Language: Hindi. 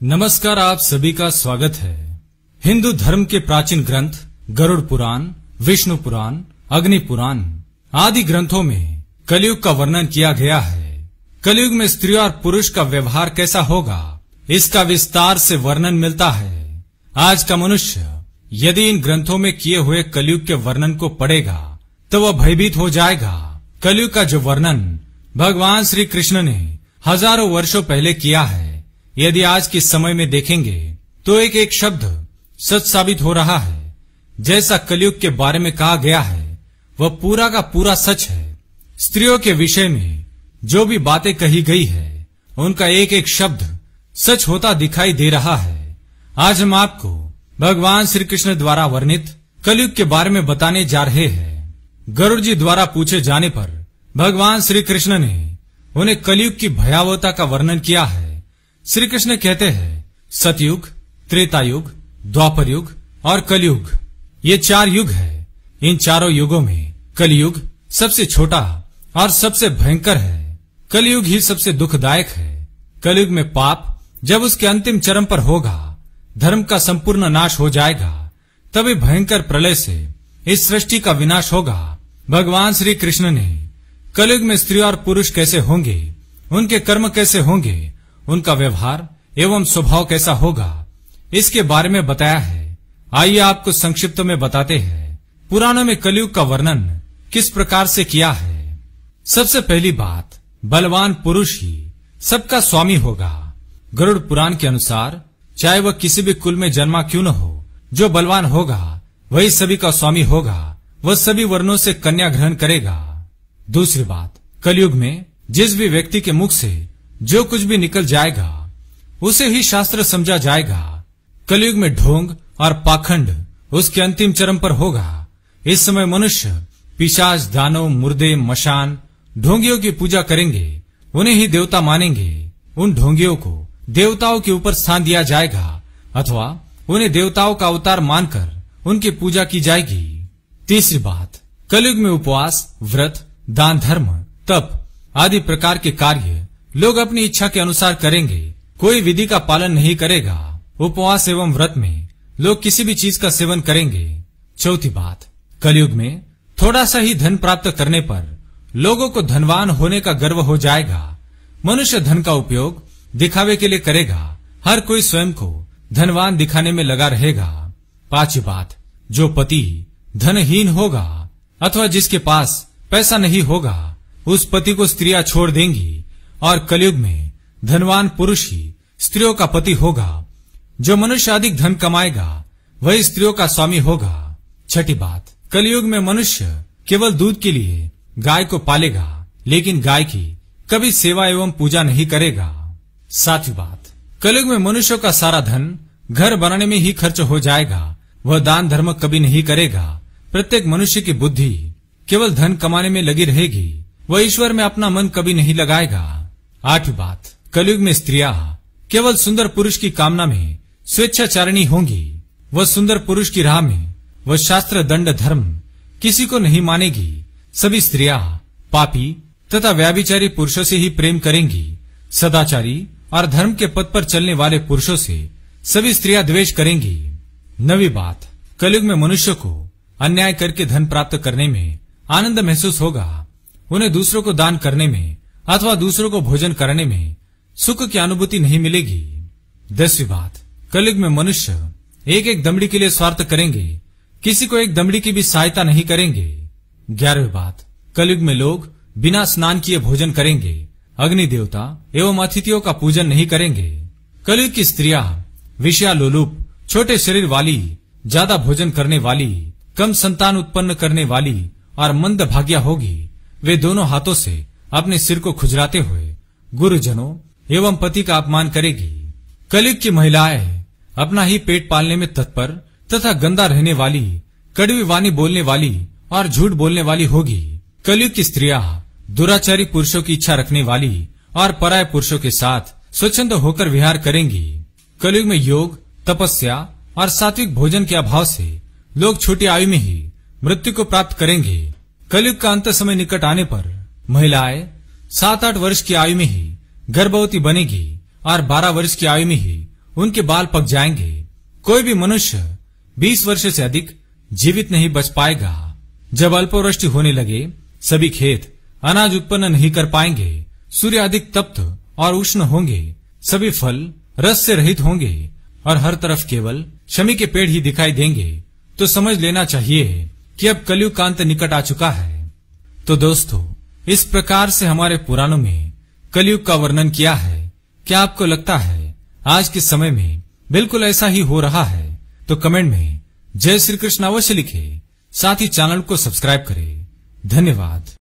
नमस्कार, आप सभी का स्वागत है। हिंदू धर्म के प्राचीन ग्रंथ गरुड़ पुराण, विष्णु पुराण, अग्नि पुराण आदि ग्रंथों में कलयुग का वर्णन किया गया है। कलयुग में स्त्री और पुरुष का व्यवहार कैसा होगा, इसका विस्तार से वर्णन मिलता है। आज का मनुष्य यदि इन ग्रंथों में किए हुए कलयुग के वर्णन को पढ़ेगा तो वह भयभीत हो जाएगा। कलयुग का जो वर्णन भगवान श्री कृष्ण ने हजारों वर्षों पहले किया है, यदि आज के समय में देखेंगे तो एक एक शब्द सच साबित हो रहा है। जैसा कलयुग के बारे में कहा गया है वह पूरा का पूरा सच है। स्त्रियों के विषय में जो भी बातें कही गई है उनका एक एक शब्द सच होता दिखाई दे रहा है। आज हम आपको भगवान श्री कृष्ण द्वारा वर्णित कलयुग के बारे में बताने जा रहे हैं। गरुड़ जी द्वारा पूछे जाने पर भगवान श्री कृष्ण ने उन्हें कलयुग की भयावहता का वर्णन किया है। श्री कृष्ण कहते हैं, सतयुग, त्रेतायुग, द्वापर युग और कलयुग, ये 4 युग है। इन चारों युगों में कलयुग सबसे छोटा और सबसे भयंकर है। कलयुग ही सबसे दुखदायक है। कलयुग में पाप जब उसके अंतिम चरम पर होगा, धर्म का संपूर्ण नाश हो जाएगा, तभी भयंकर प्रलय से इस सृष्टि का विनाश होगा। भगवान श्री कृष्ण ने कलयुग में स्त्री और पुरुष कैसे होंगे, उनके कर्म कैसे होंगे, उनका व्यवहार एवं स्वभाव कैसा होगा, इसके बारे में बताया है। आइए आपको संक्षिप्त में बताते हैं पुराणों में कलयुग का वर्णन किस प्रकार से किया है। सबसे पहली बात, बलवान पुरुष ही सबका स्वामी होगा। गरुड़ पुराण के अनुसार चाहे वह किसी भी कुल में जन्मा क्यों न हो, जो बलवान होगा वही सभी का स्वामी होगा। वह सभी वर्णों से कन्या ग्रहण करेगा। दूसरी बात, कलयुग में जिस भी व्यक्ति के मुख से जो कुछ भी निकल जाएगा उसे ही शास्त्र समझा जाएगा। कलयुग में ढोंग और पाखंड उसके अंतिम चरम पर होगा। इस समय मनुष्य पिशाच, दानव, मुर्दे, मशान, ढोंगियों की पूजा करेंगे, उन्हें ही देवता मानेंगे। उन ढोंगियों को देवताओं के ऊपर स्थान दिया जाएगा अथवा उन्हें देवताओं का अवतार मानकर उनकी पूजा की जाएगी। तीसरी बात, कलयुग में उपवास, व्रत, दान, धर्म, तप आदि प्रकार के कार्य लोग अपनी इच्छा के अनुसार करेंगे। कोई विधि का पालन नहीं करेगा। उपवास एवं व्रत में लोग किसी भी चीज का सेवन करेंगे। चौथी बात, कलयुग में थोड़ा सा ही धन प्राप्त करने पर लोगों को धनवान होने का गर्व हो जाएगा। मनुष्य धन का उपयोग दिखावे के लिए करेगा। हर कोई स्वयं को धनवान दिखाने में लगा रहेगा। पांचवी बात, जो पति धनहीन होगा अथवा जिसके पास पैसा नहीं होगा, उस पति को स्त्रियां छोड़ देंगी। और कलयुग में धनवान पुरुष ही स्त्रियों का पति होगा। जो मनुष्य अधिक धन कमाएगा वही स्त्रियों का स्वामी होगा। छठी बात, कलयुग में मनुष्य केवल दूध के लिए गाय को पालेगा, लेकिन गाय की कभी सेवा एवं पूजा नहीं करेगा। सातवीं बात, कलयुग में मनुष्यों का सारा धन घर बनाने में ही खर्च हो जाएगा। वह दान धर्म कभी नहीं करेगा। प्रत्येक मनुष्य की बुद्धि केवल धन कमाने में लगी रहेगी। वह ईश्वर में अपना मन कभी नहीं लगाएगा। आठवीं बात, कलयुग में स्त्रियां केवल सुंदर पुरुष की कामना में स्वेच्छाचारिणी होंगी। वह सुंदर पुरुष की राह में वह शास्त्र, दंड, धर्म किसी को नहीं मानेगी। सभी स्त्रियां पापी तथा व्याभिचारी पुरुषों से ही प्रेम करेंगी। सदाचारी और धर्म के पथ पर चलने वाले पुरुषों से सभी स्त्रियां द्वेष करेंगी। नवीं बात, कलयुग में मनुष्य को अन्याय करके धन प्राप्त करने में आनंद महसूस होगा। उन्हें दूसरों को दान करने में अथवा दूसरों को भोजन करने में सुख की अनुभूति नहीं मिलेगी। 10वीं बात, कलयुग में मनुष्य एक एक दमड़ी के लिए स्वार्थ करेंगे, किसी को एक दमड़ी की भी सहायता नहीं करेंगे। 11वीं बात, कलयुग में लोग बिना स्नान किए भोजन करेंगे। अग्नि देवता एवं अतिथियों का पूजन नहीं करेंगे। कलयुग की स्त्रियां विषयालोलुप, छोटे शरीर वाली, ज्यादा भोजन करने वाली, कम संतान उत्पन्न करने वाली और मंद भाग्या होगी। वे दोनों हाथों से अपने सिर को खुजलाते हुए गुरुजनों एवं पति का अपमान करेगी। कलयुग की महिलाएं अपना ही पेट पालने में तत्पर तथा गंदा रहने वाली, कड़वी वाणी बोलने वाली और झूठ बोलने वाली होगी। कलयुग की स्त्रियां दुराचारी पुरुषों की इच्छा रखने वाली और पराये पुरुषों के साथ स्वच्छंद होकर विहार करेंगी। कलयुग में योग, तपस्या और सात्विक भोजन के अभाव से लोग छोटी आयु में ही मृत्यु को प्राप्त करेंगे। कलयुग का अंत समय निकट आने पर महिलाएं 7-8 वर्ष की आयु में ही गर्भवती बनेगी और 12 वर्ष की आयु में ही उनके बाल पक जाएंगे। कोई भी मनुष्य 20 वर्ष से अधिक जीवित नहीं बच पाएगा। जब अल्पवृष्टि होने लगे, सभी खेत अनाज उत्पन्न नहीं कर पाएंगे। सूर्य अधिक तप्त और उष्ण होंगे। सभी फल रस से रहित होंगे और हर तरफ केवल शमी के पेड़ ही दिखाई देंगे। तो समझ लेना चाहिए कि अब कलयुग का अंत निकट आ चुका है। तो दोस्तों, इस प्रकार से हमारे पुराणों में कलयुग का वर्णन किया है। क्या आपको लगता है आज के समय में बिल्कुल ऐसा ही हो रहा है? तो कमेंट में जय श्री कृष्ण अवश्य लिखें। साथ ही चैनल को सब्सक्राइब करें। धन्यवाद।